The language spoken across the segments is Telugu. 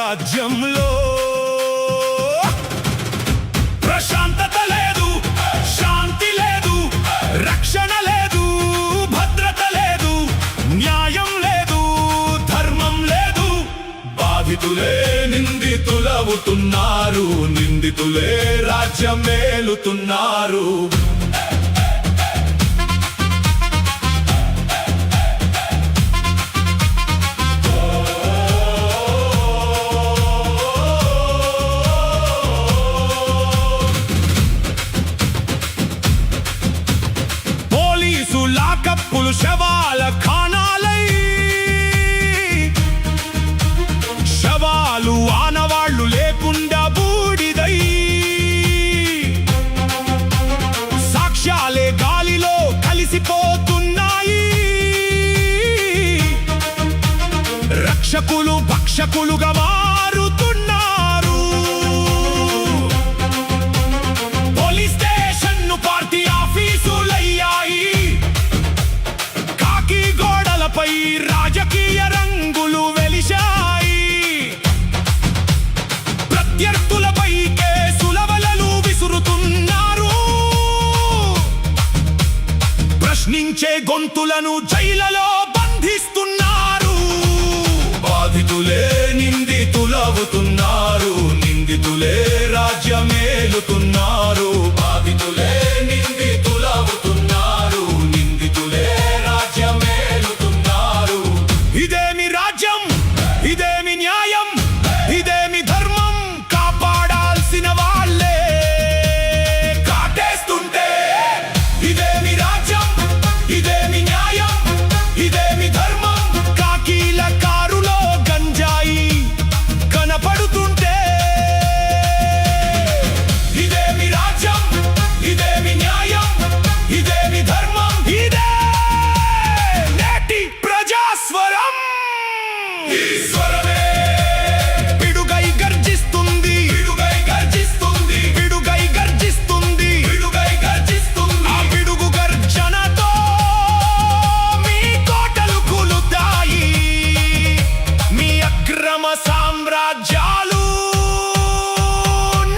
రాజ్యంలో ప్రశాంతత లేదు, శాంతి లేదు, రక్షణ లేదు, భద్రత లేదు, న్యాయం లేదు, ధర్మం లేదు. బాధితులే నిందితులవుతున్నారు, నిందితులే రాజ్యమేలుతున్నారు. లాకప్పులు శవాల ఖానాలై, శవాలు ఆనవాళ్లు లేకుండా బూడిదై, సాక్ష్యాలే గాలిలో కలిసిపోతున్నాయి. రక్షకులు భక్షకులుగా మారుతున్నారు. పోలీస్ స్టేషన్ను పార్టీ ఆఫీసులయ్యాయి. పై రాజకీయ రంగులు వెలిశాయి. ప్రత్యర్థులపై కేసుల వలలు విసురుతున్నారు. ప్రశ్నించే గొంతులను జైళ్లలో బంధిస్తున్నారు. బాధితులే నిందితులవుతున్నారు, నిందితులే రాజ్యమేలుతున్నారు. బాధితులే నిందితులవుతున్నారు, నిందితులే ఇదేమి రాజ్యం, ఇదేమి న్యాయం, ఇదేమి ధర్మం? కాపాడాల్సిన వాళ్ళే కాటేస్తుంటే ఇదేమి రాజ్యం, ఇదేమి న్యాయం, ఇదేమి ధర్మం? కాకీల కారులో గంజాయి కనపడుతుంటే ఇదేమి రాజ్యం, ఇదేమి న్యాయం, ఇదేమి ధర్మం? ఇదే నేటి ప్రజాస్వరం. ఈశ్వరమే పిడుగై గర్జిస్తుంది, పిడుగై గర్జిస్తుంది, పిడుగై గర్జిస్తుంది, పిడుగై గర్జిస్తుంది. ఆ పిడుగు గర్జనతో మీ కోటలు కూలుతాయి, మీ అక్రమ సామ్రాజ్యాలు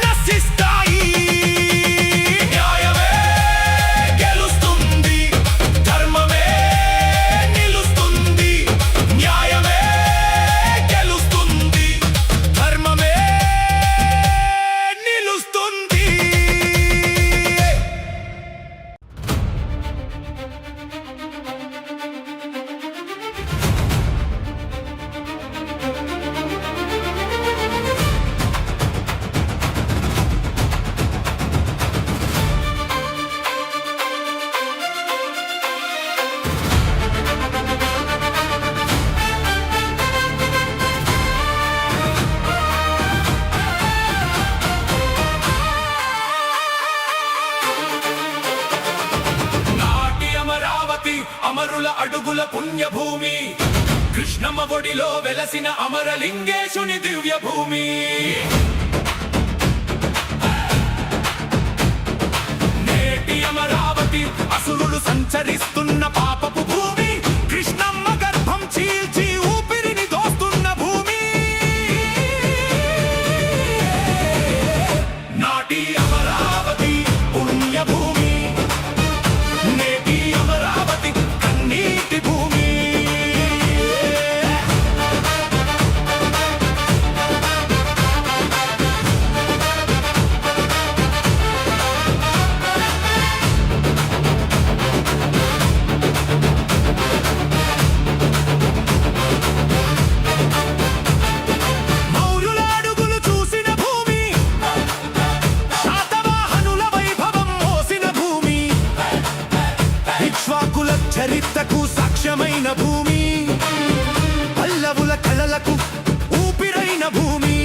నశిస్తాయి. న్యాయమే గెలుస్తుంది, ధర్మమే నిలుస్తుంది. న్యాయమే గెలుస్తుంది, ధర్మమే నిలుస్తుంది. అమరుల అడుగుల పుణ్యభూమి, కృష్ణమ్మ ఒడిలో వెలసిన అమరలింగేశుని దివ్య భూమి. నేటి అమరావతి అసురులు సంచరిస్తున్న పాపపు భూమి, కృష్ణమ్మ గర్భం చీల్చి ఊపిరిని దోస్తున్న భూమి. నాటి అమరావతి పుణ్యభూమి, నేటి అమరావతి కన్నీటి భూమి. చరిత్రకు సాక్ష్యమైన భూమి, పల్లవుల కళలకు ఊపిరైన భూమి.